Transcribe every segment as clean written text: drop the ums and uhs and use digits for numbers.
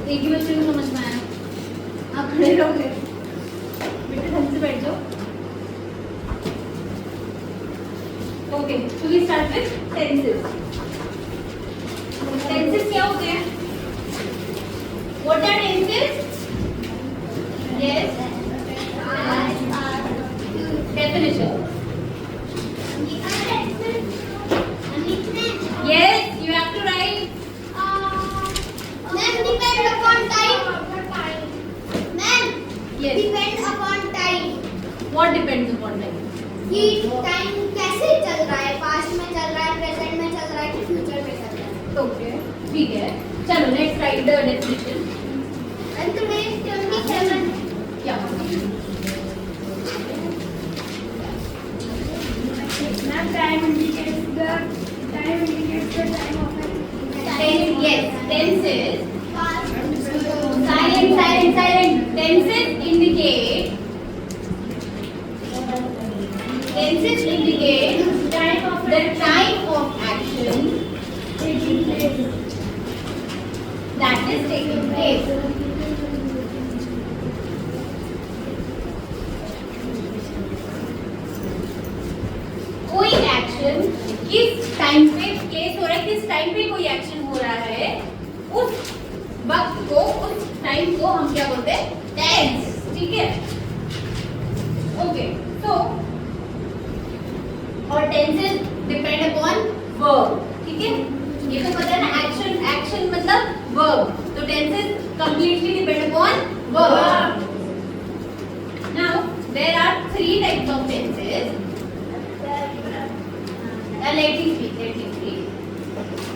एक ही बच्चे को समझ में आया। आप खड़े रहोगे, बेटे ढंग से बैठ जाओ। ओके, तो we start with tenses. Tenses क्या होते हैं? What are tenses? Yes, definition. Yes, you have to write. Ma'am, depend upon time. Ma'am, Yes. depend upon time. What depends upon time? कि टाइम कैसे चल रहा है, पास्ट में चल रहा है, प्रेजेंट में चल रहा है कि फ्यूचर में चल रहा है। Okay, ठीक है। चलो next write the definition. And today is 27. Yeah. Ma'am, time indicates the time of a Tense, yes. Tenses. past. Silent. Tenses indicate. Tenses indicate the time of action that is taking place. कोई action किस time पे place हो रहा है, किस time पे कोई action हो रहा है, उस वक्त को, उस टाइम को हम क्या बोलते हैं? टेंस। ठीक है, ओके। तो और टेंसेस डिपेंड अपॉन वर्ब। ठीक है, ये तो पता है ना, एक्शन मतलब वर्ब, तो tenses completely depend upon verb. Now there are 3 types of tenses. Let me speak.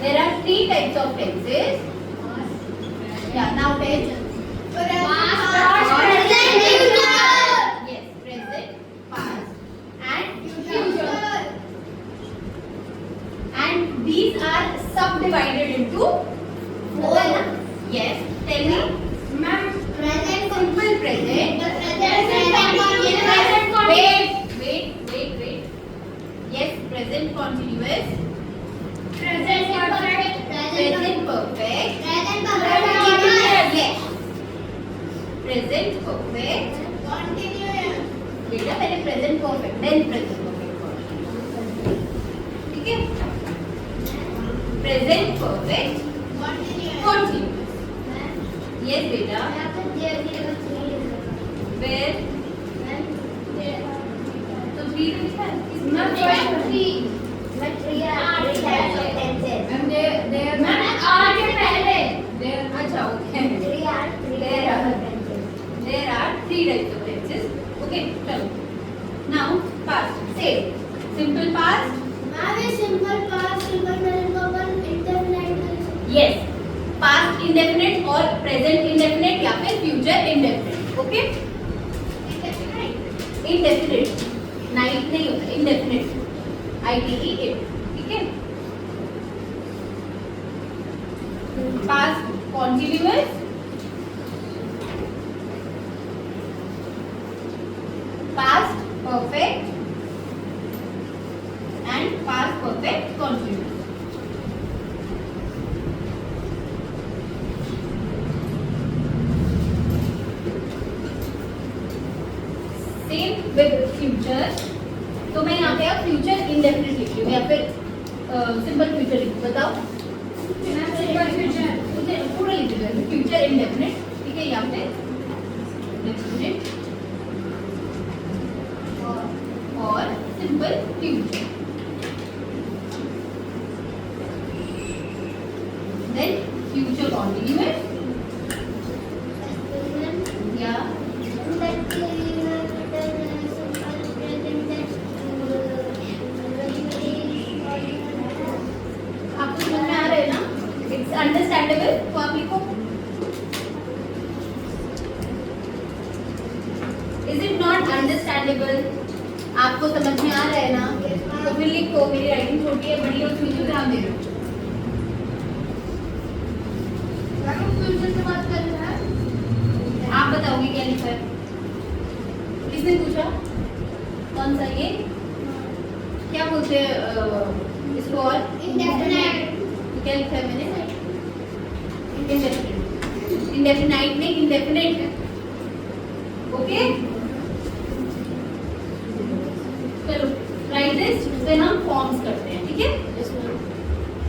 There are 3 types of tenses. Yeah, now tense. Past, present, future. Yes, present, past, and future. And these are subdivided into 4. Yes, tell me. Ma'am, present, Simple present. Wait. Yes, present continuous. Present perfect. Present perfect. Yes. Present perfect. Continuous. बेटा पहले present perfect, then present perfect. ठीक है? Present perfect. Continuous. Yes बेटा. Where? तो 3 लिखा है. अच्छा okay. There are 3 types of tenses. Okay, चलो. Now past. Say simple past. Yes. Past indefinite और present indefinite या फिर future indefinite. Okay? Indefinite. Night नहीं होता. Indefinite. IDE. ठीक है? Past continuous. Past perfect. And past perfect continuous. Same with future. तो मैं यहाँ पे अब फ्यूचर इंडेफिनिट लिख रही हूँ या फिर सिंपल फ्यूचर लिख. बताओ. सिंपल फ्यूचर पूरा लिख रही हूँ. Future indefinite. ठीक है, यहाँ पे डेफिनिट और simple future. Then future continuous या आपको समझ में आ रहा है ना? It's understandable. तो आप लिखो. Is it not understandable? आपको समझ में आ रहा है ना? तो फिर लिखो. मेरी राइटिंग छोटी है, बड़ी है, उसमें क्यों ध्यान दे रहे हो? आप बताओगे क्या लिखा है? किसने पूछा? कौन सा ये? क्या बोलते हैं इसको? और Indefinite. क्या लिखा है मैंने? Indefinite. इंडेफिनाइट नहीं, इंडेफिनेट है। ओके, चलो राइट दिस, फिर हम फॉर्म्स करते हैं, ठीक है।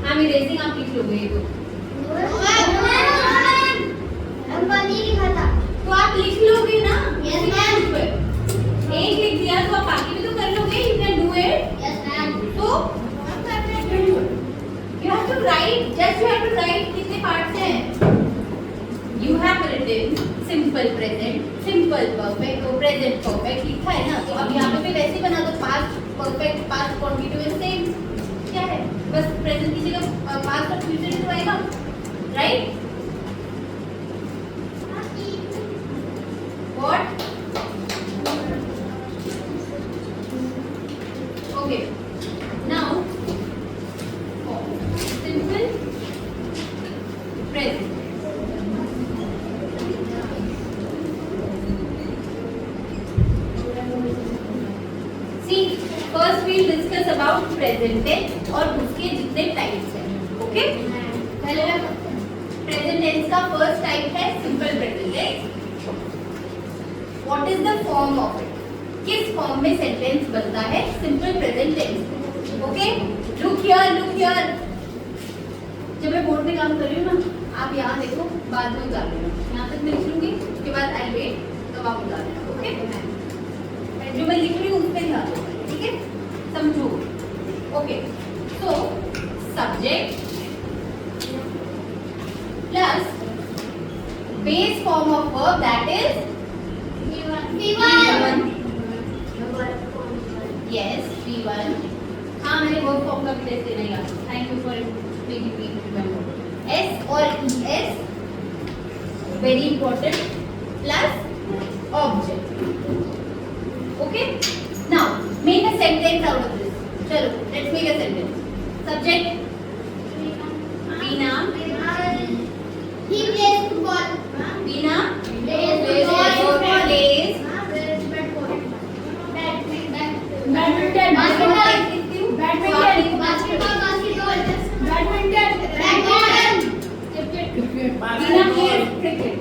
आई एम इरेजिंग, आप लिख लोगे ये तो आप लिख लोगे ना। Yes, ma'am. एक लिख दिया तो आप बाकी भी तो कर लोगे, यू कैन डू इट। तो you have to write, just you have to write कितने पार्ट्स हैं। You have written simple present, simple perfect, तो present perfect लिखा है ना, तो अब यहाँ पे भी वैसे ही बना दो, past perfect, past continuous same क्या है, बस present की जगह past और future ही तो आएगा, right? What? Okay. Now, simple present. See, first we'll discuss about present tense और उसके जितने types हैं. Okay? पहले present tense का first type है simple present tense. What is the form of it? किस फॉर्म में सेंटेंस बनता है simple present tense? Okay, look here, look here. जब मैं बोर्ड पे काम कर रही हूँ ना, आप यहाँ देखो, बाद में उतार लेना। यहाँ तक मैं लिख लूंगी, उसके बाद आई वेट, तब आप उतार लेना। ओके, जो मैं लिख रही हूँ उस पे ध्यान दो, ठीक है, समझो। Okay, so subject plus base form of verb that is V1. Yes, V1. हाँ, मैंने वर्ब फॉर्म का भी टेस्ट देना यार। Thank you for making me remember. S और ES very important plus object. Okay? Now make a sentence out of this. चलो, let's make a sentence. Subject Veena. He plays football. Veena Plays plays badminton. Veena plays cricket.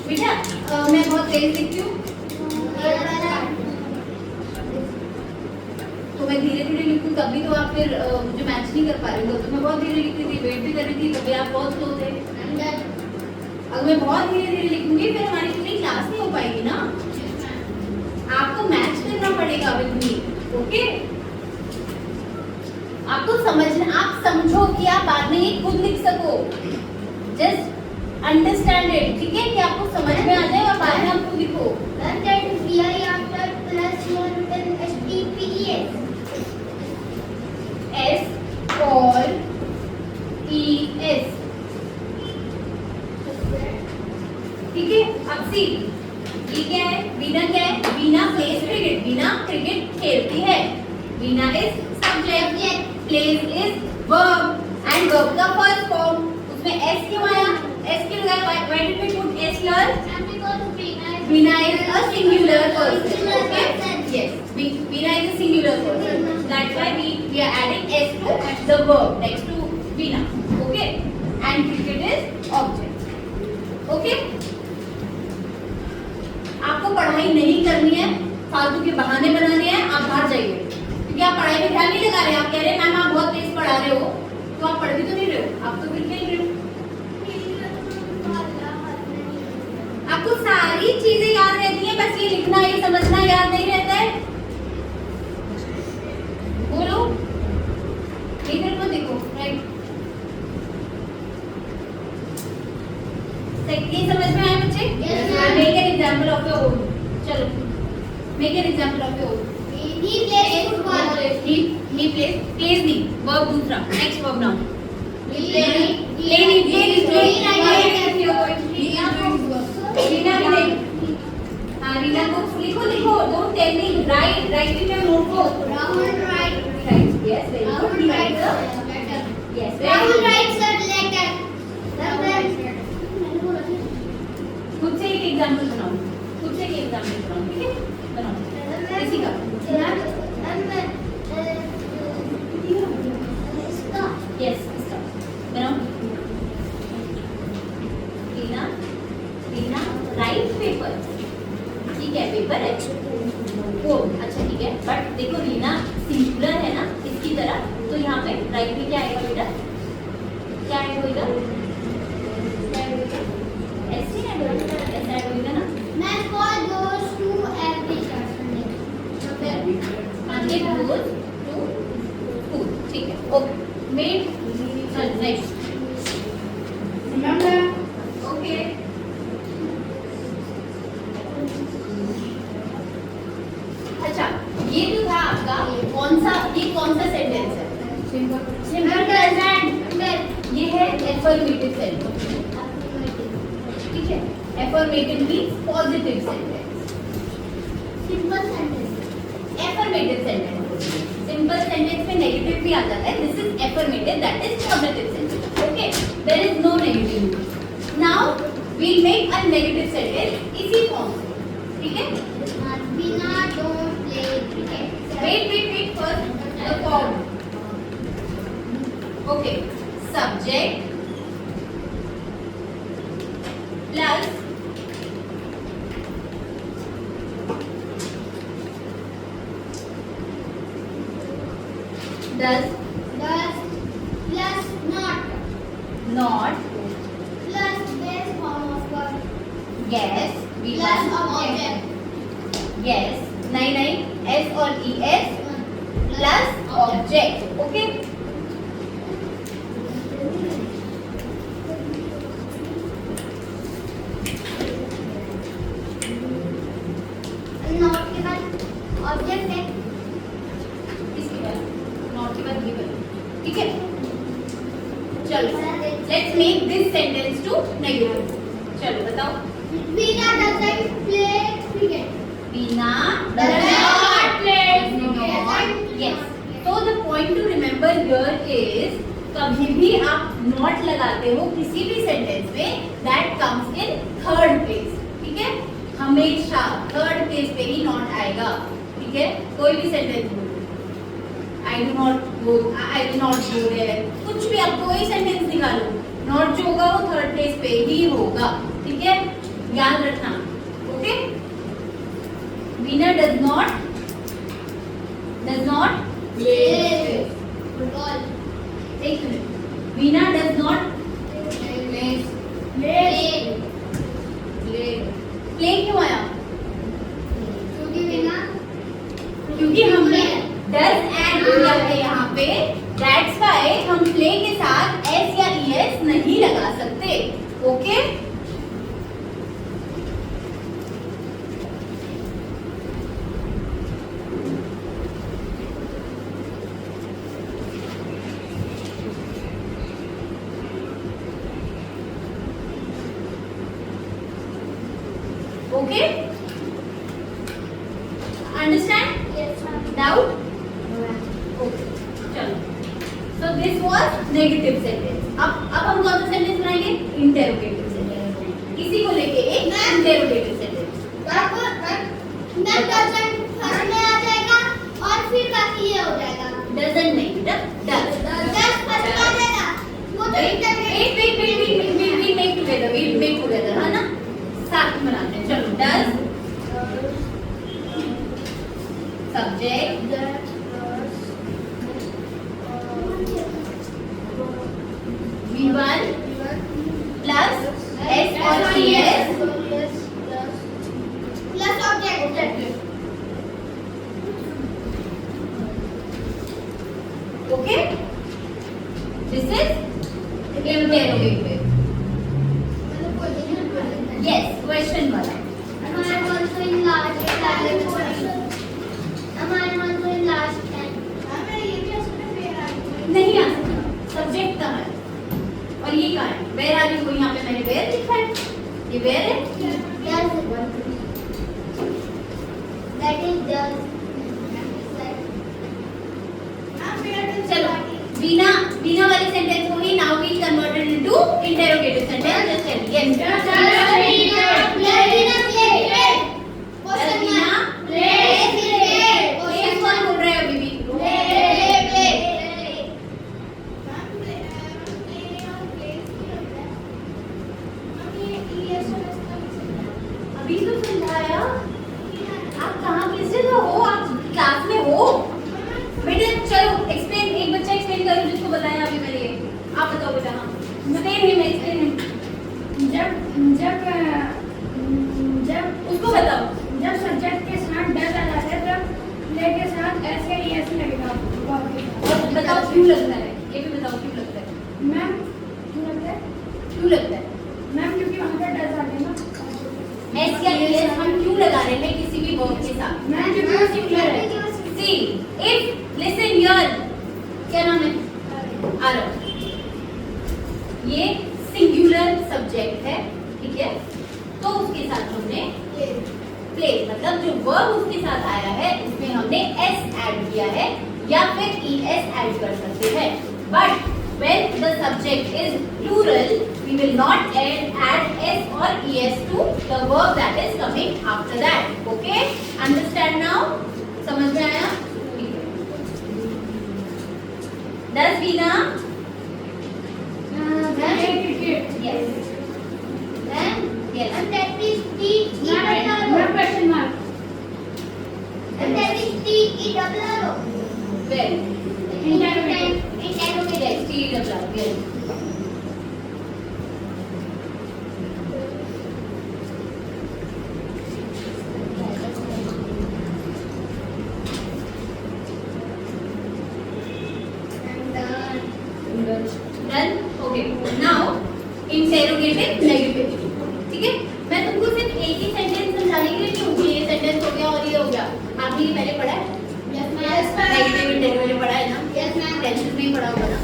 बेटा मैं बहुत तेज लिखती हूँ, तो मैं धीरे धीरे लिखूँ तभी तो आप फिर मुझे मैच नहीं कर पा रहे हो। तो मैं बहुत धीरे लिखती थी, वेट भी कर रही थी, तभी आप बहुत स्लो थे। अगर मैं बहुत धीरे धीरे लिखूंगी फिर हमारी पूरी क्लास नहीं हो पाएगी ना। आपको मैच करना पड़ेगा विद मी। ओके, आपको समझना, आप समझो कि आप बाद में ये खुद लिख सको। जस्ट अंडरस्टैंड इट, ठीक है, कि आपको समझ में आ जाए और बाद में आप खुद लिखो। S और ES, ठीक है। अब सी, ये क्या है? वीना क्या है? Veena plays cricket, Veena cricket खेलती है। Veena is subject, plays is verb and verb का फर्स्ट फॉर्म। उसमें S क्यों आया? S क्यों लगा? Why did we put S here? Veena is a singular person. Okay? Yes, Veena is a singular person. That's why we are adding S to the verb next to Veena. Okay? And cricket is object. Okay? आपको पढ़ाई नहीं करनी है, फालतू के बहाने बनाने हैं, आप बाहर जाइए, क्योंकि आप पढ़ाई में ध्यान नहीं लगा रहे। आप कह रहे हैं मैम आप बहुत तेज पढ़ा रहे हो, तो आप पढ़ भी तो नहीं रहे हो, आप तो फिर खेल रहे हो। आपको सारी चीजें याद रहती हैं, बस ये लिखना, ये समझना याद नहीं रहता है। बोलो, इधर को देखो, राइट, ये समझ में आया बच्चे? Make an example of your own. चलो, make an example of your own. He plays football. He plays नहीं, verb दूसरा, next verb now. रीना भी नहीं। हाँ, रीना को लिखो, don't tell me, write in your notebook. Rahul writes. Yes, very good. Rahul writes a letter. Yes, Rahul writes a letter. खुद से एक एग्जांपल बनाओ, ठीक है, बनाओ इसी का। Yes, इसका। तो यहाँ पे राइट में क्या आएगा बेटा, क्या ऐड होएगा, ऐसे ऐड होएगा, ऐसे ऐड होएगा ना। मैं call goes to every person, it goes to school, ठीक है, ओके मेड, नेक्स्ट ओके। अच्छा ये जो था आपका कौन सा सेंटेंस है, सिंपल प्रेजेंट, ये है एफर्मेटिव सेंटेंस, ठीक है, affirmative means positive sentence, simple sentence, affirmative sentence, simple sentence में नेगेटिव भी आ जाता है, this is affirmative, that is positive sentence, okay, there is no negative. Now we make a negative sentence इसी फॉर्म से, ठीक है, बिना don't play cricket, wait first the form, okay, subject plus does plus not plus base form of verb, yes we plus want object, yes नहीं s और es plus object, okay, not के बाद ऑब्जेक्ट है, इसके बाद not के बाद ये करें, ठीक है, चलो let's make this sentence to negative, चलो बताओ, Veena doesn't play cricket, Veena does not play not, yes, so the point to remember here is कभी भी आप not लगाते हो किसी भी सेंटेंस में, that comes in third place, ठीक है, हमेशा थर्ड प्लेस पे ही नॉट आएगा, ठीक है, कोई भी सेंटेंस बोलो, I do not go there, कुछ भी आप कोई सेंटेंस निकालो, नॉट जो होगा वो थर्ड प्लेस पे ही होगा, ठीक है, याद रखना, okay. Veena does not play football, एक minute, Veena does not play क्यों आया, क्योंकि बिना क्योंकि हमने does ऐड किया है यहाँ पे, that's why हम play के साथ s या es नहीं लगा सकते, okay, okay, understand, yes ma'am, doubt, okay, चलो, so this was negative sentence, अब हम कौन सा सेंटेंस बनाएंगे, interrogative sentence, इसी को लेके एक interrogative sentence, ना डजंट फर्स्ट में आ जाएगा और फिर बाकी ये हो जाएगा, doesn't नहीं बेटा, does, दस फर्स्ट में आ जाएगा, वो तो we make together, है ना, साथ में बनाते हैं, चलो, does subject V1 plus s और es plus object, okay, this is interrogative, yes, question वाला, हमारे also in last time, हमें ये भी उसमें फेर आ गया, नहीं आ सकता, सब्जेक्ट कहाँ है और ये कहाँ है, वेयर आर यू, यहाँ पे मैंने वेयर लिखा है, ये वेयर है, that is does, चलो, Veena वाली सेंटेंस होगी, now we converted into interrogative sentence, just tell yes, कौन बोल रहा है अभी भी, अभी तो समझाया, आप कहाँ किस जगह हो, आप क्लास में हो बेटा, चलो एक्सप्लेन, एक बच्चा क्यों लगता है? मैम क्योंकि वहाँ पर डर आ गया ना। एस या ईएस हम क्यों लगा रहे हैं किसी भी वर्ब के साथ? मैम क्योंकि वो सिंगुलर है। सी इफ लिसन हियर, क्या नाम है? आरव। ये सिंगुलर सब्जेक्ट है, ठीक है, तो उसके साथ हमने प्लेस मतलब जो वर्ब उसके साथ आया है उसमें हमने एस ऐड किया है या फिर ईएस ऐड कर सकते हैं। But when the subject is plural, we will not add s or es to the verb that is coming after that. Okay? Understand now? समझ में आया? Does Veena? Cricket. Yes. Then Yes. and that is T E ma'am double question mark. and that is T E double R O. Well, Interrogative. yes, T double R. Yes. And done. Done? Okay. Now, interrogative negative. ठीक है? मैं तुमको सिर्फ एक ही sentence समझाने के लिए नहीं हूँ कि ये सेंटेंस हो गया और ये हो गया। आपने ये पहले पढ़ा है? Yes, ma'am. नेगेटिव इंटेरोगेटिव पढ़ा है ना? Yes, ma'am. टेंशन में ही पढ़ा होगा ना?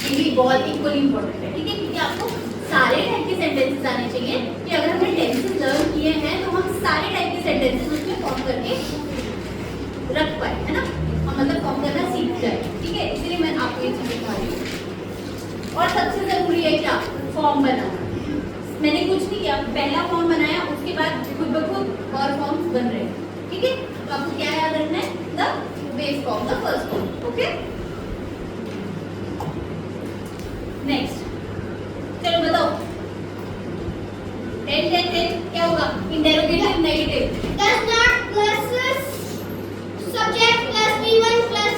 ये भी बहुत इक्वली इम्पोर्टेंट है, ठीक है? क्योंकि आपको सारे टाइप के सेंटेंसेस आने चाहिए कि अगर हमने टेंसेस लर्न किए हैं तो हम सारे टाइप के सेंटेंसेस उसमें फॉर्म करके रख पाए, है ना? हम मतलब फॉर्म करना सीख जाए, ठीक है? इसलिए मैं आपको ये चीज़ दिखा रही हूँ। और सबसे जरूरी है क्या? फॉर्म बनाना। मैंने कुछ नहीं किया, पहला फॉर्म बनाया, उसके बाद खुद ब खुद और फॉर्म्स बन रहे हैं, ठीक है? तो आपको क्या याद रखना है? The base form, the first form, okay? Next, चलो बताओ 10 10 10 क्या होगा? Interrogative negative. Does not plus subject plus B1 plus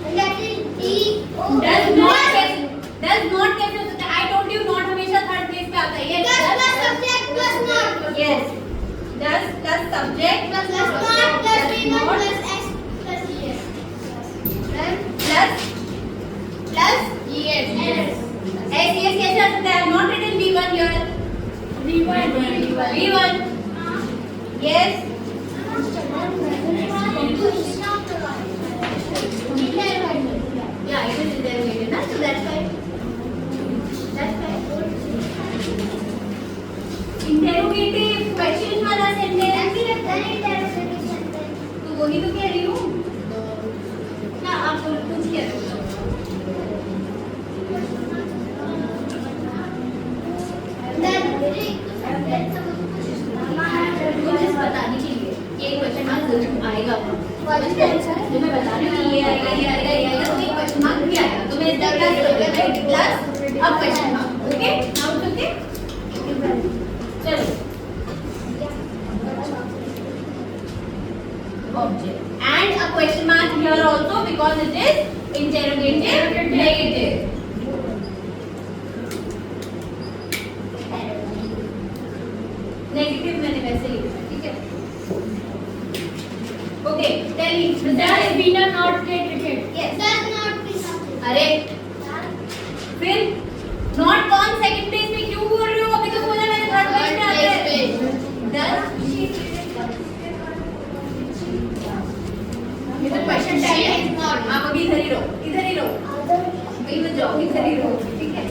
and that is D O. Does not कैसे हो सकता है? I told you not हमेशा थर्ड प्लेस पे आता है। ये Does plus subject plus not. yes, does plus subject Plus not plus B1 plus S plus ES. Then plus ES. S yes कैसे आ सकता है? I have not written B1 here. B1 yes. Yeah, it is interrogated, na? So that's why. Interrogative question वाला sentence. तो वही तो कह रही हूँ। ना आप कुछ कह रहे हो? मुझे बताने के लिए ये क्वेश्चन मार्क जरूर आएगा। जो मैं बता रही हूँ ये आएगा ये आएगा ये आएगा तो ये क्वेश्चन मार्क भी आएगा। तो मैं इसका प्लस करूँगी प्लस अब question mark, okay? Now okay? चलो object and a question mark here also because it is interrogative negative. Negative मैंने वैसे लिखा, ठीक है? Okay, tell me Does Veena not play cricket? Yes. Does not be something. अरे फिर not कौन second place पे क्यों बोल रहे हो? अभी तो बोला मैंने थर्ड प्लेस पे आता है। डज ये तो क्वेश्चन टाइम है। आप अभी इधर ही रहो, इधर ही रहो, कहीं मत जाओ, इधर ही रहो, ठीक है?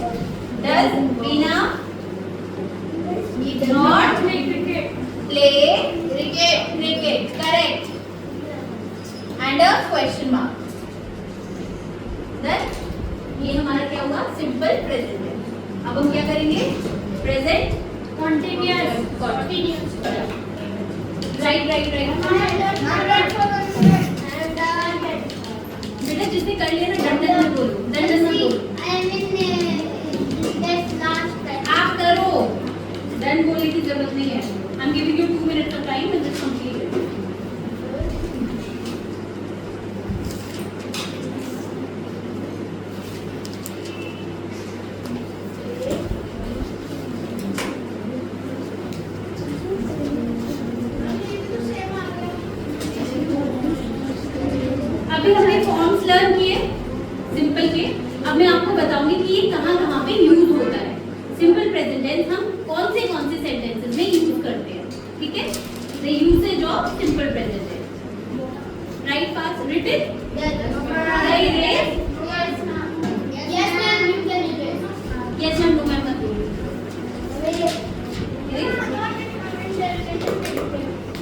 Does Veena Not play cricket. play cricket correct and a question mark then ये हमारा क्या होगा? सिंपल प्रेजेंट है। अब हम क्या करेंगे? Present Continuous. Right right right बेटा जिसने कर लिया ना डंडन मत बोलो, डंडन मत बोलो, आप करो। डन बोलने की जरूरत नहीं है। I am giving you 2 minutes of time and just complete it. अभी हमने फॉर्म्स लर्न किए सिंपल के, अब मैं आपको बताऊंगी कि ये कहाँ पे यूज होता है। सिंपल प्रेजेंट टेंस हम कौन से सेंटेंसेस में यूज करते हैं, ठीक है? The usage of simple present tense. Write fast written Yes, ma'am, you can erase. Yes ma'am, no ma'am मत बोलिए।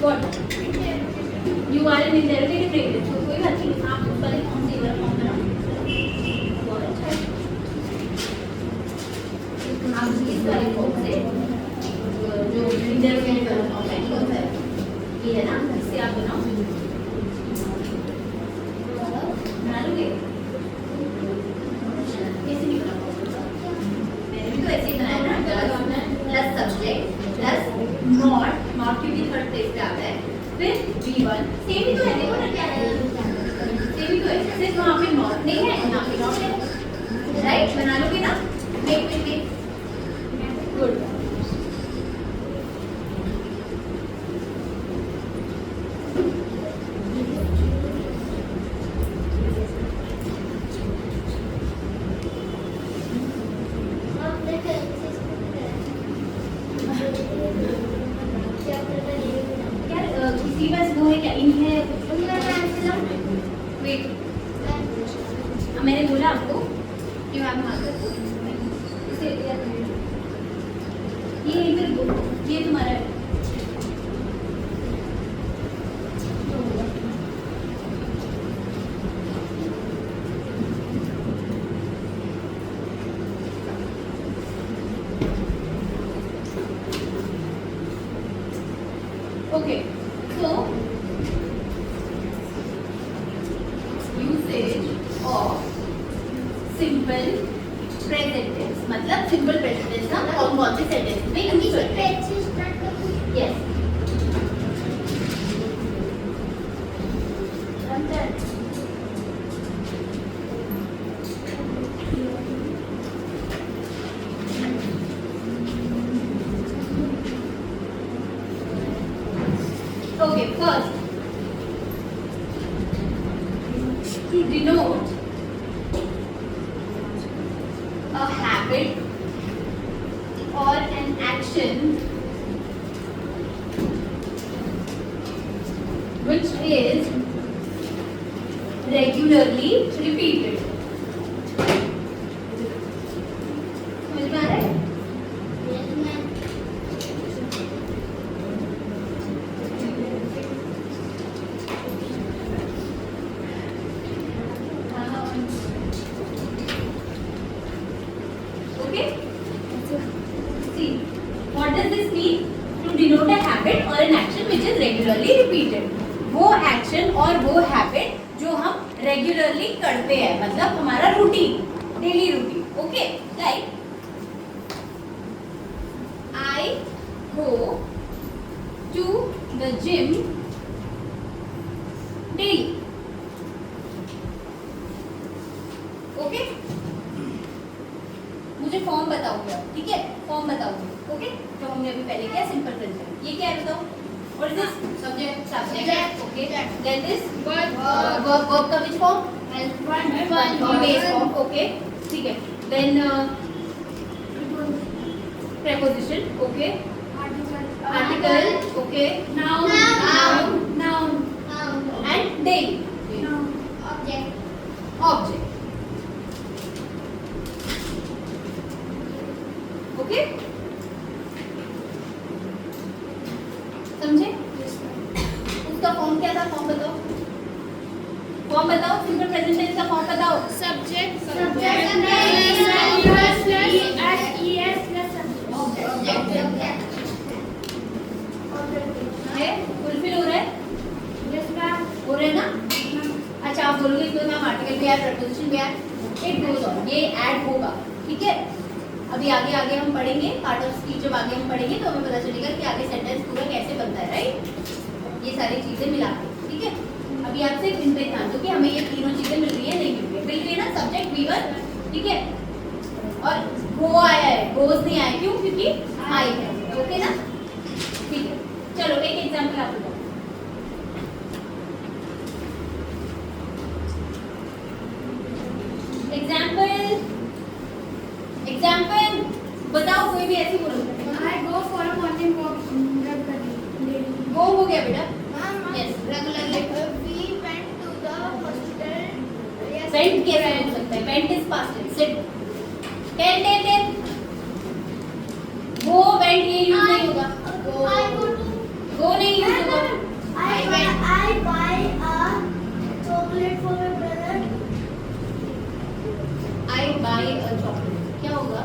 What? You are an interrogative phrase, तो कोई बात नहीं, आप उस वाले फॉर्म से वाला फॉर्म बनाओ। बहुत अच्छा है। आप इस वाले फॉर्म से जो interrogative वाला फॉर्म है, कौन सा है? ये है ना, इससे आप बनाओ। बना लोगे? कैसे नहीं बना पाओगे? मैंने भी तो ऐसे ही बनाया ना, प्लस सब्जेक्ट प्लस नॉट की भी थर्ड प्लेस पे आता है, फिर V1 सेम ही तो है, देखो ना क्या है, सेम ही तो है, सिर्फ वहाँ पे नॉट नहीं है, यहाँ पे नॉट है। राइट, बना लोगे ना? Make good. क्या किसी बस वो है क्या, इन है? वेट, मैंने बोला आपको कि मैम इसे ये इधर ये तुम्हारा है। Okay, so usage of simple present tense, मतलब simple present tense का कौन से सेंटेंस में यूज करते हैं? Yes. Okay, first, to denote a habit or an action which is regularly repeated. समझ में आ रहा है? Okay? See, what does this mean? To denote a habit or an action which is regularly repeated. वो action और वो habit जो हम regularly करते हैं, मतलब हमारा routine, daily routine. Okay? Like, I go to the gym daily. Okay? मुझे फॉर्म बताओगे आप, ठीक है? फॉर्म बताओगे, ओके? जो हमने अभी पहले किया सिंपल प्रेजेंट। ये क्या है बताओ? What is this? Subject, okay? Then this verb का which form? Base form, okay? ठीक है। Then preposition, okay? Article, okay? Noun, and daily, object. Okay, समझे? उसका फॉर्म क्या था? फॉर्म बताओ, फॉर्म बताओ, सिंपल प्रेजेंट टेंस का फॉर्म बताओ। है? फुलफिल हो रहा है? हो रहा है ना? अच्छा, आप बोलोगे इसमें मैम आर्टिकल भी है, प्रपोजिशन भी है, इट गोज ऑन, ये ऐड होगा, ठीक है? अभी आगे हम पढ़ेंगे, पार्ट ऑफ स्पीच जब आगे हम पढ़ेंगे तो हमें पता चलेगा कि आगे सेंटेंस पूरा कैसे बनता है, राइट? ये सारी चीजें मिला के, ठीक है? अभी आप सिर्फ इन पे ध्यान दो कि हमें ये तीनों चीजें मिल रही है, नहीं मिल रही है ना? सब्जेक्ट V1, ठीक है? और वो आया है, गोज नहीं आया, क्यों? क्योंकि आई है, ओके ना? ठीक है, चलो एक एग्जाम्पल आप बताओ। एग्जाम्पल एग्जाम्पल बताओ, कोई भी ऐसी बोलो। I go for a morning walk regularly. वो हो गया बेटा। Yes. Regularly. We went to the hospital. Went कैसे हो सकता है? Went is past tense. Sit. Ten. वो went ये यूज नहीं होगा। I go to. वो नहीं यूज होगा। I buy a chocolate for my brother. I buy a chocolate. क्या होगा?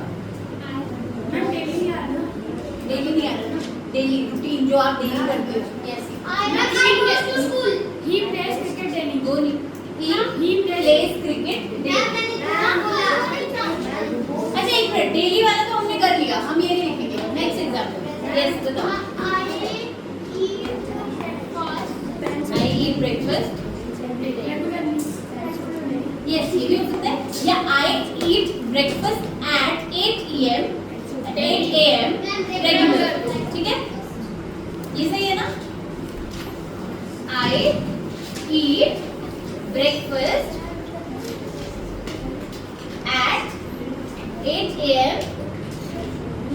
मैम डेली नहीं आ रहा। डेली नहीं आ रहा ना, डेली रूटीन जो आप डेली करते हो। Yes, I go to school. He plays cricket daily. वो नहीं, He plays cricket daily। अच्छा एक मिनट, डेली वाला तो हमने कर लिया, हम ये नहीं लिखेंगे। Next example. यस बताओ। I eat breakfast। यस ये भी हो सकता है, या I eat breakfast at 8 a.m. Regular. ठीक है, ये सही है ना? I eat breakfast at 8 a.m.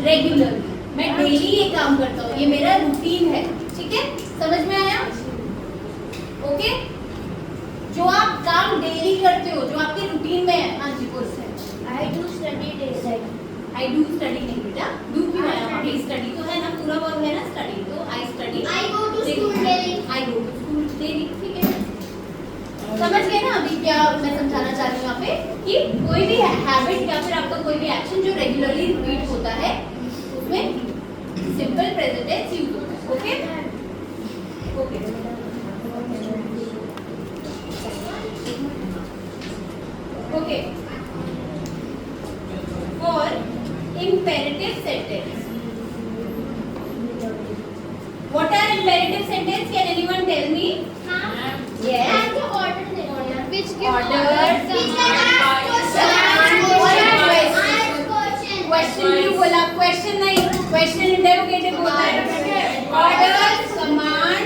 Regularly. मैं डेली ये काम करता हूँ, ये मेरा रूटीन है। ठीक है, समझ में आया? ओके, जो आप काम डेली करते हो, जो आपके रूटीन में है। हाँ जी बोल। I do study daily. I do study नहीं बेटा, डू क्यों आया वहाँ पे? स्टडी तो है ना, पूरा वर्ब है ना स्टडी, तो I study. I go to school daily. I go to school daily. ठीक है, समझ गए ना अभी क्या मैं समझाना चाह रही हूँ यहाँ पे? कि कोई भी हैबिट या फिर आपका कोई भी एक्शन जो रेगुलरली रिपीट होता है, उसमें सिंपल प्रेजेंट टेंस यूज होता है। Okay okay. For imperative sentence, what are imperative sentence? Can anyone tell me? Yes. Which Orders, question क्यों बोला? क्वेश्चन नहीं, क्वेश्चन इंटरोगेटिव होता है। ऑर्डर्स, कमांड,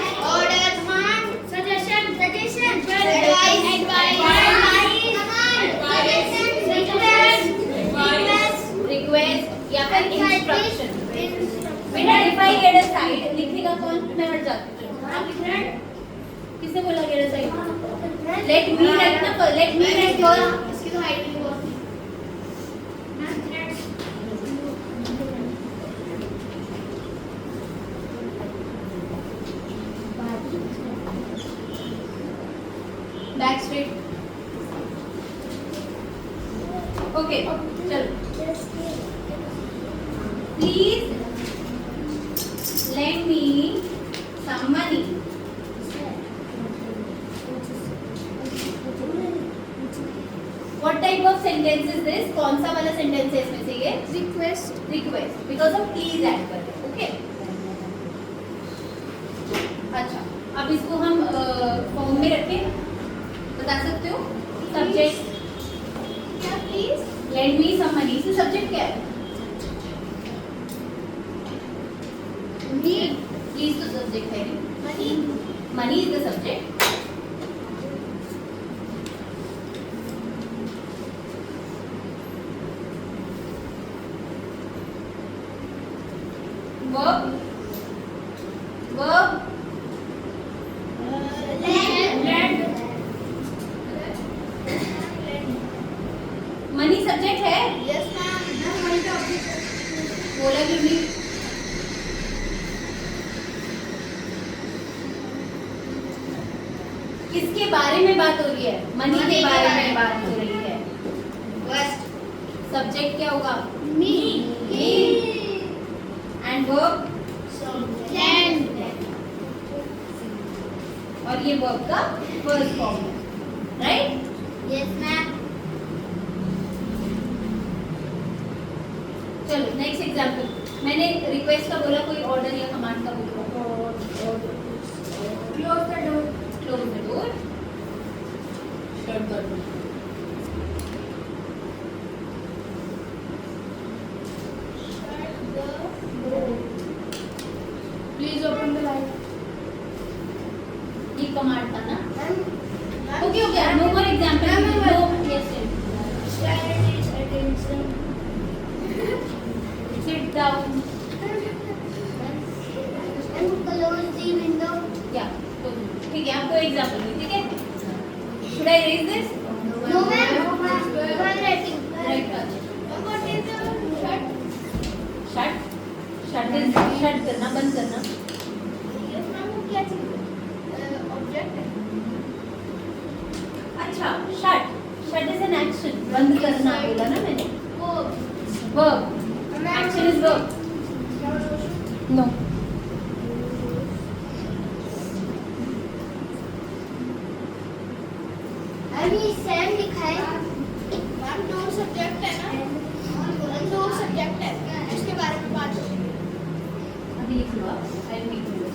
रिक्वेस्ट या फिर इंस्ट्रक्शन। बेटा डिफाइन गेट असाइड लिखेगा कौन? मैं हट जाती हूँ। आप लिख रहे हैं? किसने बोला get aside? Let me write ना, लेट मी राइट फर्स्ट। इसकी तो हाइट नहीं बहुत। Back straight. ओके चलो, please let me some money. What type of sentence is this? कौन सा वाला सेंटेंस है इसमें से? ये रिक्वेस्ट, बिकॉज हम प्लीज ऐड कर रहे हैं। ओके अच्छा, अब इसको हम फॉर्म में रखें, बता सकते हो? Subject let me some money से सब्जेक्ट क्या है? प्लीज तो सब्जेक्ट है। Money is the subject. Verb money subject है। बोला क्यों नहीं? किसके बारे में बात हो रही है? मनी के बारे में बात हो रही है। सब्जेक्ट क्या होगा? Me. एंड वर्ब, और ये वर्ब का फर्स्ट फॉर्म है, राइट? Yes, ma'am. चलो नेक्स्ट एग्जांपल। मैंने रिक्वेस्ट का बोला, कोई ऑर्डर या कमांड का बोला? Close the door. Close the door, shut the door. Please open the light. ये कमांड था ना? Okay okay, no more example. No, yes Stand its attention. verb. Action is verb. No. अभी same लिखा है ma'am, दो subject है ना, दो सब्जेक्ट है, उसके बारे में बात करेंगे। अभी लिख लो आप. I will make you.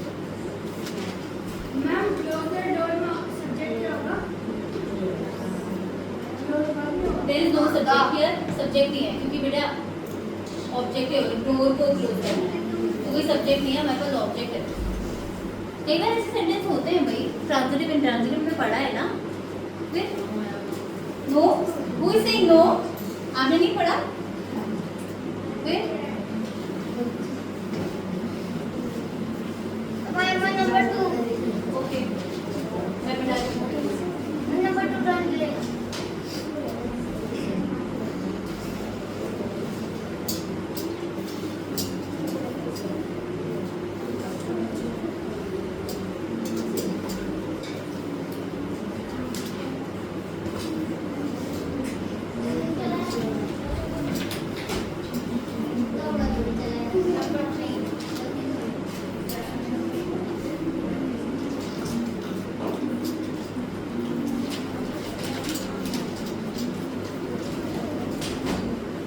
Ma'am close the door में सब्जेक्ट क्या होगा? There is no subject here. Subject नहीं है क्योंकि बेटा ऑब्जेक्ट है. डोर को क्लोज करना है तो कोई सब्जेक्ट नहीं है, हमारे पास ऑब्जेक्ट है. कई बार ऐसे सेंटेंस होते हैं भाई, ट्रांजिटिव इंट्रांजिटिव में पढ़ा है ना. फिर no, who is saying no? आपने नहीं पढ़ा? फिर नंबर 2 ओके, मैं बता रही हूँ. Number 2 translate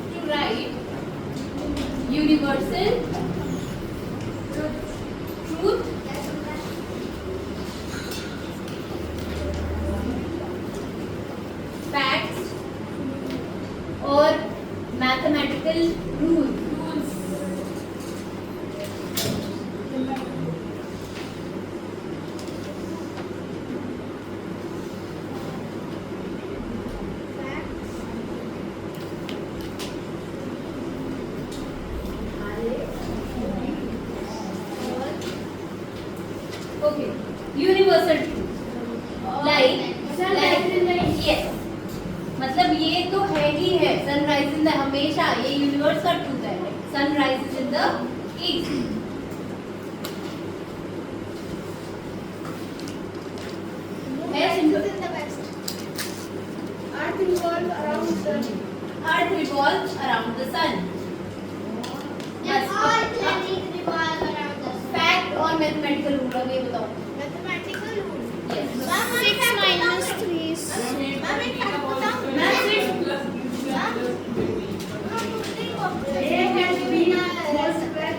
to write universal truth, facts or mathematical rules. Okay, universal truth. Like yes, मतलब ये तो है ही है. सनराइज इन द, हमेशा ये यूनिवर्स का ट्रूथ है. Sunrise in the east. है simple. Earth revolve around sun. Earth revolves around the sun. and all planets revolve around the sun. Fact और मैथमेटिकल रूल. अब ये बताओ. Mathematical rule. Yes. Ma'am, I have minus 3. Ma'am, I have बताओ. Ma'am, A has been multiplied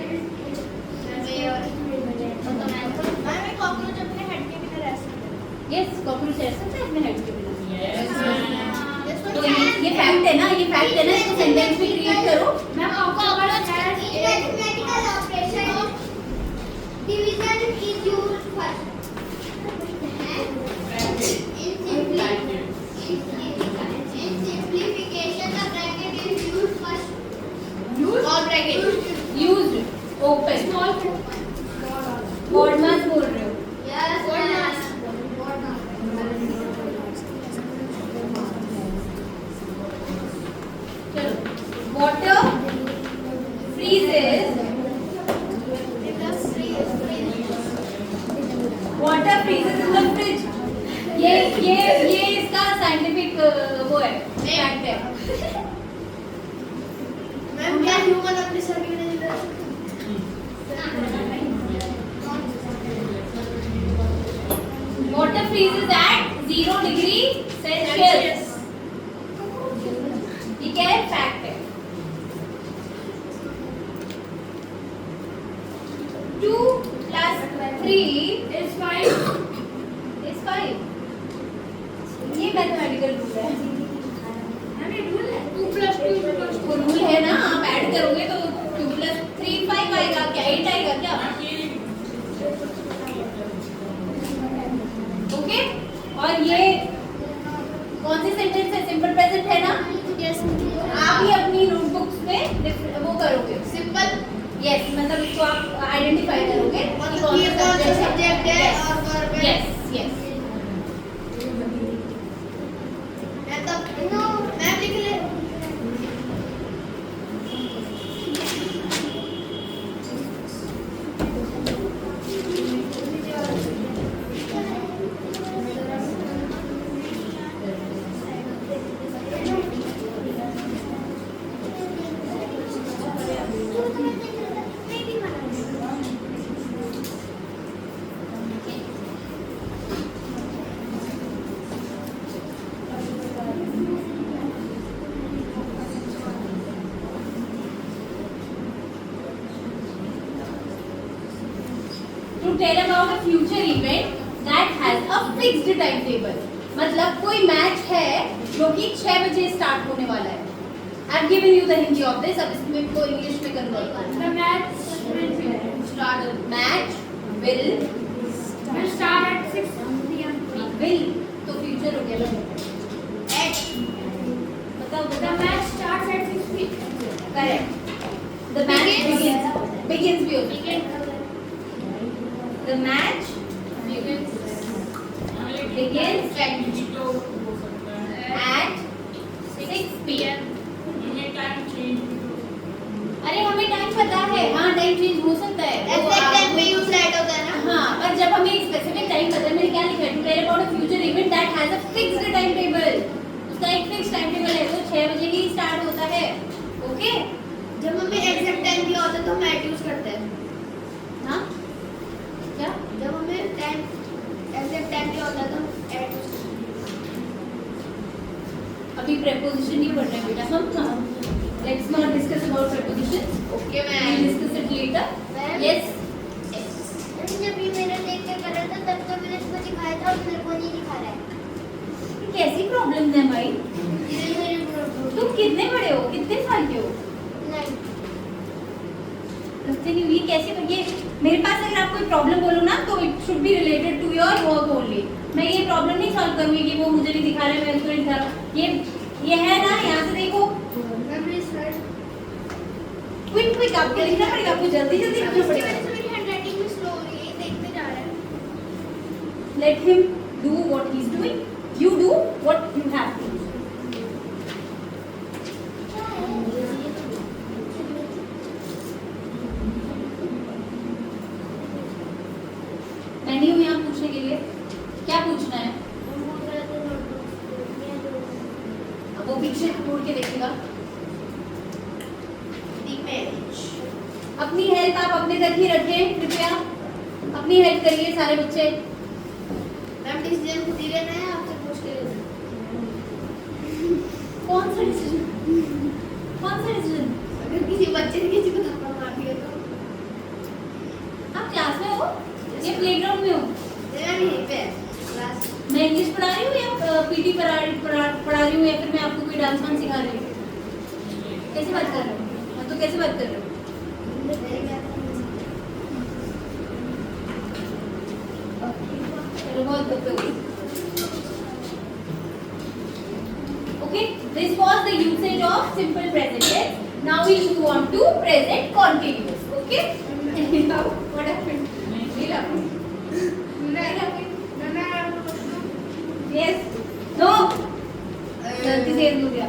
ma'am एक cockroach अपने head के बिना रह सकता है। यस, कॉकरोच रह सकता है अपने हेड के बिना. Yes, तो ये फैक्ट है ना, ये फैक्ट है ना. इसको सेंटेंस में क्रिएट करो. Ma'am octopus has In mathematical operation, division is used first. In simplification, the bracket is used first. और ब्रैकेट यूज्ड. ओपन. वर्ड मास बोल रहे हो. Yes, चलो. Water freezes. Water freezes in the fridge. ये इसका scientific वो है, फैक्ट है. मैम क्या ह्यूमन अपने सर के बिना जिंदा Water freezes at 0 degree Celsius. ये क्या है? फैक्ट है. 2 plus 3 is 5. is 5. ये मैथमेटिकल रूल है. हमें रूल है 2 + 2 वो रूल है ना. आप ऐड करोगे तो 2 plus 3 5 आएगा क्या? 8 आएगा क्या? ओके. और ये कौन सी सेंटेंस है? सिंपल प्रेजेंट है ना. Yes. आप ही अपनी नोटबुक्स में वो करोगे. सिंपल यस, मतलब इसको आप आइडेंटिफाई करोगे कि मतलब कौन ये सा कौन सा सब्जेक्ट सब्जेक्ट है है. और वर्ब है। Yes yes. मैं तब नो मैं लिख ले tell about a future event that has a fixed time table. मतलब कोई मैच है जो कि 6 बजे स्टार्ट होने वाला है। I have given you the Hindi of this. अब इसमें को इंग्लिश में कन्वर्ट करना। The match will start match will start at 6 p.m. Will तो फ्यूचर हो गया ना। बताओ The match starts at 6 p.m. Correct. The match begins भी होता है। The match begins at 6 p.m. अरे हमें टाइम पता है। हाँ टाइम चेंज हो सकता है। एग्जैक्ट टाइम पे यूज राइट होता है ना। हाँ पर जब हमें स्पेसिफिक टाइम पता है, मैंने क्या लिखा है, to tell about a future event that has a fixed time table. उसका एक फिक्स टाइम टेबल है, वो 6 बजे ही स्टार्ट होता है। ओके जब हमें एग्जैक्ट टाइम दिया होता है तो हम एट यूज करते हैं। हाँ क्या जब हमें टाइम एग्जैक्ट टाइम दिया होता है तो हम एट यूज करते अभी प्रेपोजिशन नहीं पढ़ रहे हैं बेटा हम। Let's not discuss about prepositions. हैं। Okay we'll discuss it later. Ma'am Yes. जब ये मेरा देख के कर रहा था तब तो मैंने इसको दिखाया था और मेरे को नहीं दिखा रहा है। कैसी प्रॉब्लम है भाई? ये मेरी प्रॉब्लम तुम कितने बड़े हो, कितने साल के हो? नहीं। लगते नहीं ये कैसे ये मेरे पास अगर आप कोई प्रॉब्लम बोलो ना तो it should be related to your work only. मैं ये प्रॉब्लम नहीं सॉल्व करूंगी कि वो मुझे नहीं दिखा रहा है, मैं उसको नहीं दिखा रहा। ये है ना, यहाँ से देखो मेमोरी स्टार्ट क्विक क्विक आपको लिखना पड़ेगा, आपको जल्दी जल्दी लिखना इसकी वजह पड़ेगा। से मेरी हैंडराइटिंग भी स्लो हो रही है, देखते जा रहा है। Let him do what he's doing. You do what you have to do. मैं नहीं हूँ यहाँ पूछने के लिए। क्या पूछना है? अब वो पीछे मुड़ के देखेगा। अपनी हेल्प आप अपने तक ही रखें कृपया। अपनी हेल्प करिए सारे बच्चे। मैम डिसीजन खुद ही लेना है, आपसे पूछ के लेना है। कौन सा डिसीजन? कौन सा डिसीजन? अगर किसी बच्चे ने किसी को थप्पड़ मार दिया तो आप क्लास में हो या प्लेग्राउंड में हो? मेरा यहीं पे है क्लास। मैं इंग्लिश पढ़ा रही हूँ या पीटी पढ़ा रही हूँ या फिर मैं आपको कोई डांस वांस सिखा रही हूँ? कैसे बात कर रहे हो? हाँ, तो कैसे बात कर रहे हो? चलो बहुत बदतमीज। Okay, this was the usage of simple present tense. Now we move on to present continuous. Okay? Now what happened? What happened? Yes. No. गलती से हो गया।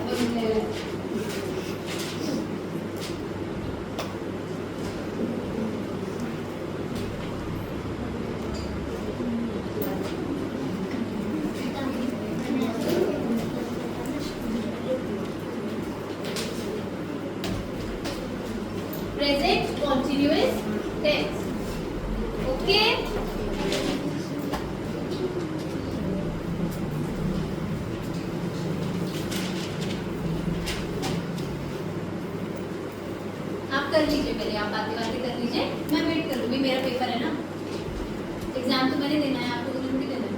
Present continuous tense. Okay? आप कर लीजिए पहले, आप बातें बातें कर लीजिए, मैं वेट कर लूंगी। मेरा पेपर है ना, एग्जाम तो मैंने देना है, आपको तो थोड़ी देना है।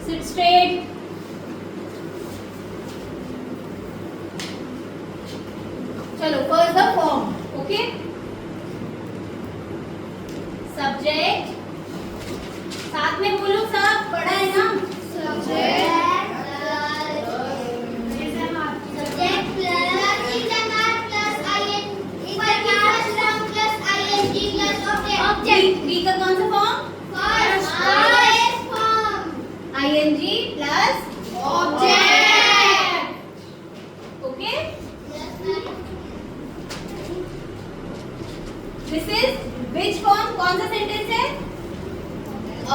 Sit straight. चलो first the form. Okay, subject साथ में बोलो, सब पढ़ा है ना? बी का कौन सा form? ING plus object. Okay, this is which form? कौन सा सेंटेंस है?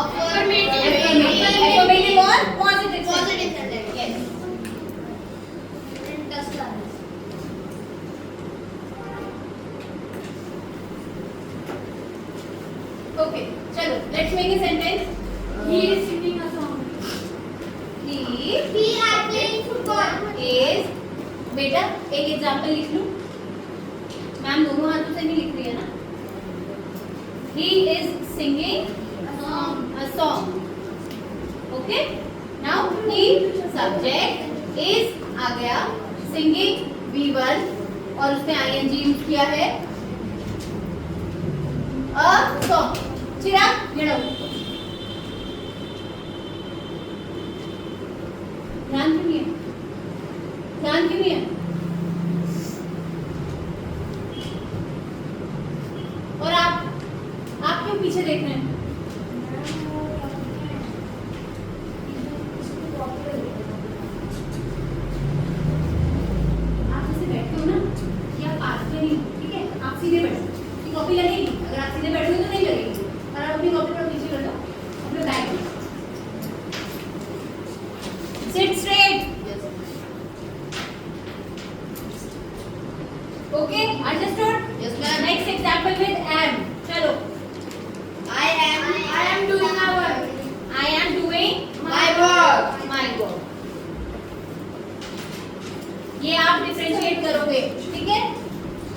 Affirmative or positive sentence? Yes. Okay, चलो let's make a sentence. He is singing a song. He is, बेटा एक एग्जाम्पल लिख लूं। मैम दोनों हाथों से नहीं लिख रही है ना? He is singing a song. Okay? Now he subject is आ गया, singing V1 और उसने ing यूज किया है a song. Chirag get out. ध्यान क्यों नहीं है? ध्यान क्यों नहीं है? और आप क्यों पीछे देख रहे हैं? आप जैसे बैठते हो ना, ये आप आते नहीं, ठीक है? आप सीधे बैठो, ये कॉपी लगेगी. अगर आप सीधे बैठोगे तो नहीं लगेगी. और आप अपनी कॉपी पर पीछे कर दो, अपने बैग में. Sit straight. Okay, understood? Yes, ma'am. Next example with am. चलो. I am doing my work. I am doing My work. my work. ये आप डिफरेंशिएट करोगे, ठीक है?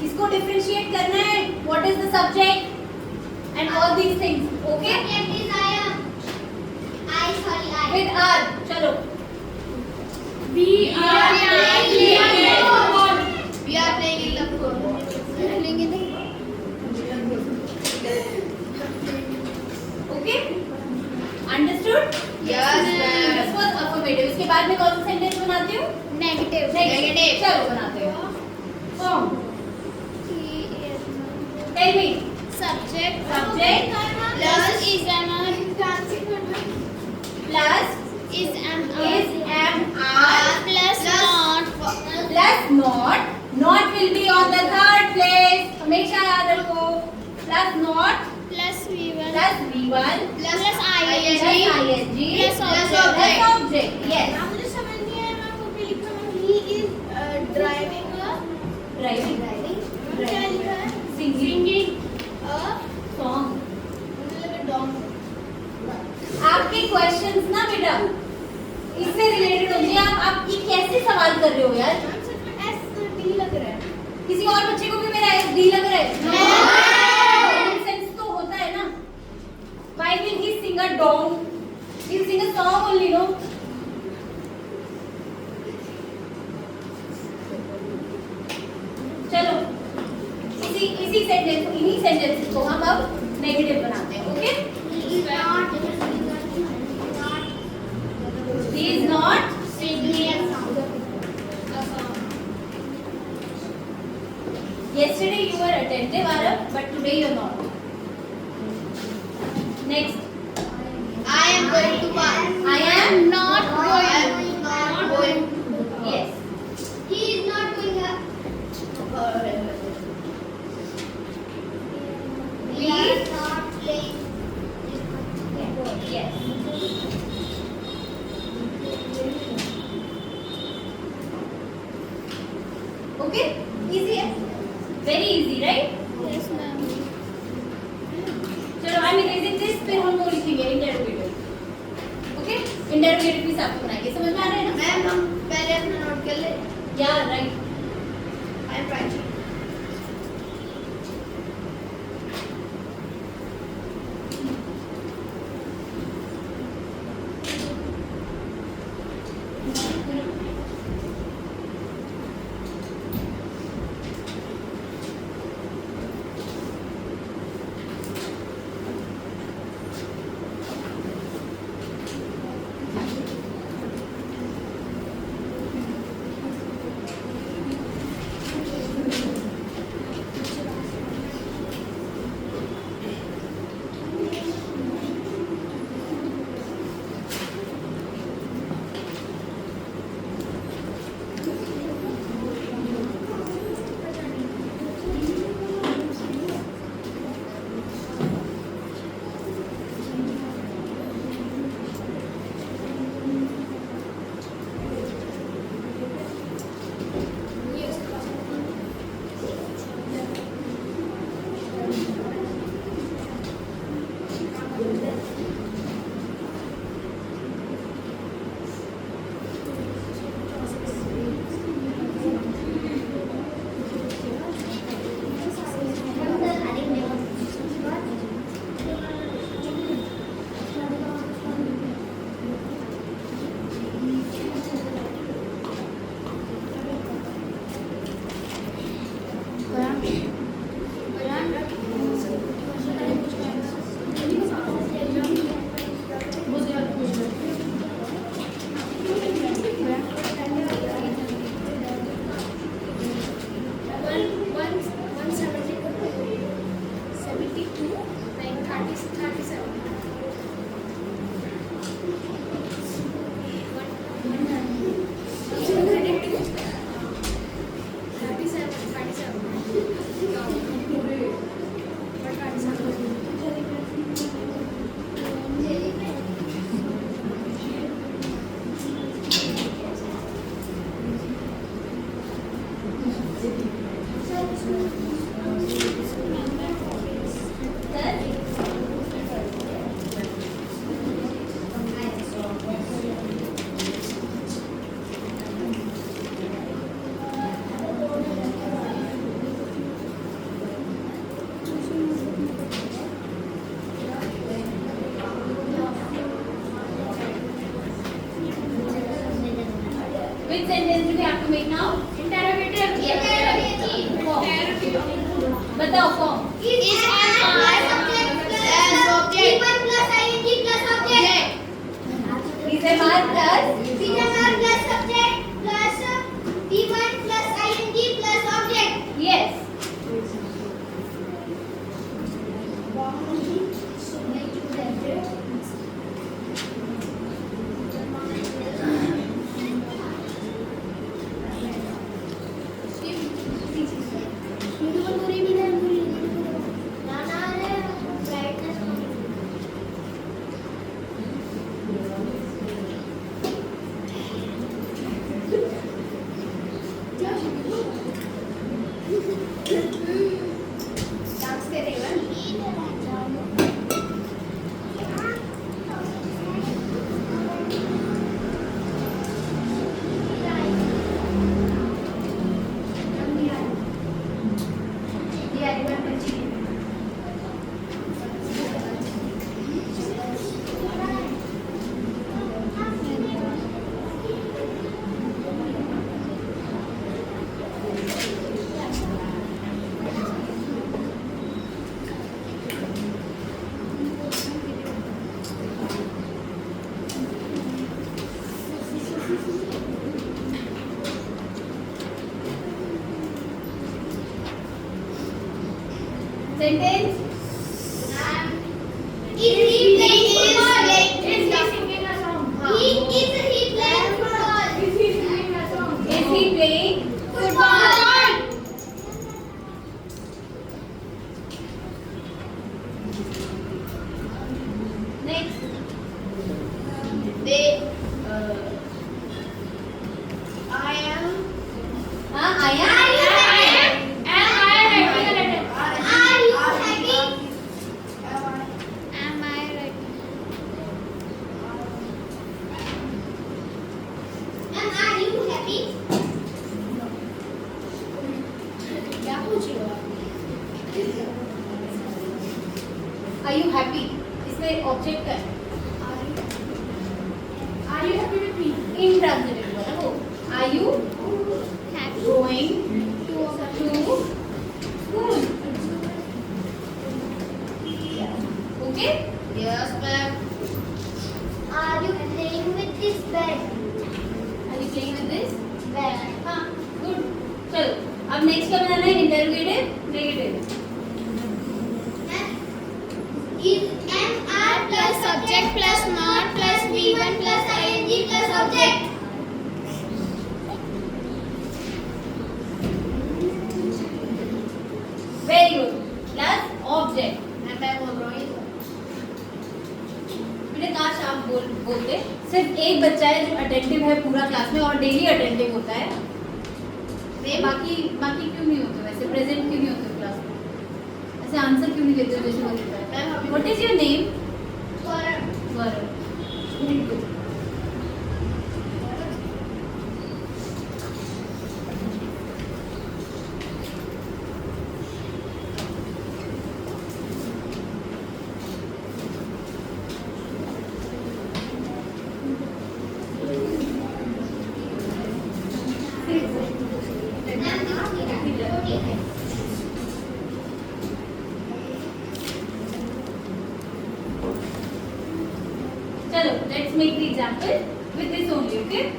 इसको डिफरेंशिएट करना है. What is the subject and all these things. Okay? Subject is I am. With are. चलो. We are playing football. We are playing in the football. Okay? Understood? Yes, ma'am. This was affirmative. इसके बाद में कौन सा sentence बनाती हूँ? Negative. चलो बनाते हैं. Form. Tell me. Subject. Subject. Plus is am Plus is am is am are plus not. plus not. Not will be on the third place. हमेशा याद रखो. Plus not Plus V1. plus V1 Plus plus ing. ing Plus plus object. object. Yes. मुझे समझ नहीं आया मैं वो भी लिखा है he is driving a Driving. क्या लिखा है Singing. a Song. मुझे लगा dog. आपके क्वेश्चंस ना बेटा इससे रिलेटेड होंगे. आप ये कैसे सवाल कर रहे हो यार? मैम सच में S D लग रहा है. किसी और बच्चे को भी मेरा SD लग रहा है? सेंस तो होता है ना. Why will he sing a song? He'll sing a song only, no? चलो इसी सेंटेंस इन्हीं सेंटेंसेस को हम अब नेगेटिव बनाते हैं. Okay? He is not yesterday you were attentive, Arav, but today you are not. Next. I am going to park. I am not going. Not going. Yes. He is not going. We are not playing. Yes. Okay? Easy है? Very easy, right? Yes, ma'am. चलो I'm erasing this, फिर हम वो लिखेंगे interrogative. Okay? Interrogative भी साफ बनाएंगे. समझ में आ रहा है ना? मैम हम पहले अपना नोट कर ले. Yeah, right. I am writing. Which sentence do we have to make now? Interrogative. Form. बताओ form. Is M subject plus V1 plus ing plus object. Is MR plus V1 plus subject plus V1 plus ing plus object. yes. Sentence. Is he playing football? Is he singing a song? Is he playing football? Is he singing a song? Is he playing Football. next? I am. I am. Are you happy? Am I ready? Are you happy? क्या पूछेगा? Are you happy? इसमें object है. Are you happy with me? Intransitive बोला वो. Are you Happy. going to school? Okay? Yes, ma'am. Are you playing with this bed? Are you playing with this? Bed. हाँ. Good. चलो. अब next क्या बनाना है? Interrogative, negative. Is MR plus subject plus not plus V1 plus ing plus object. Very good. Plus object. मैं बोल रहा हूँ बेटे काश आप बोलते. सिर्फ एक बच्चा है जो अटेंटिव है पूरा क्लास में और डेली अटेंटिव होता है. बाकी क्यों नहीं होते वैसे? प्रेजेंट क्यों नहीं होते क्लास में? ऐसे आंसर क्यों नहीं देते हो जैसे वो देता है? What is your name? Varun. Very good. Chalo, let's make the example with this only, okay?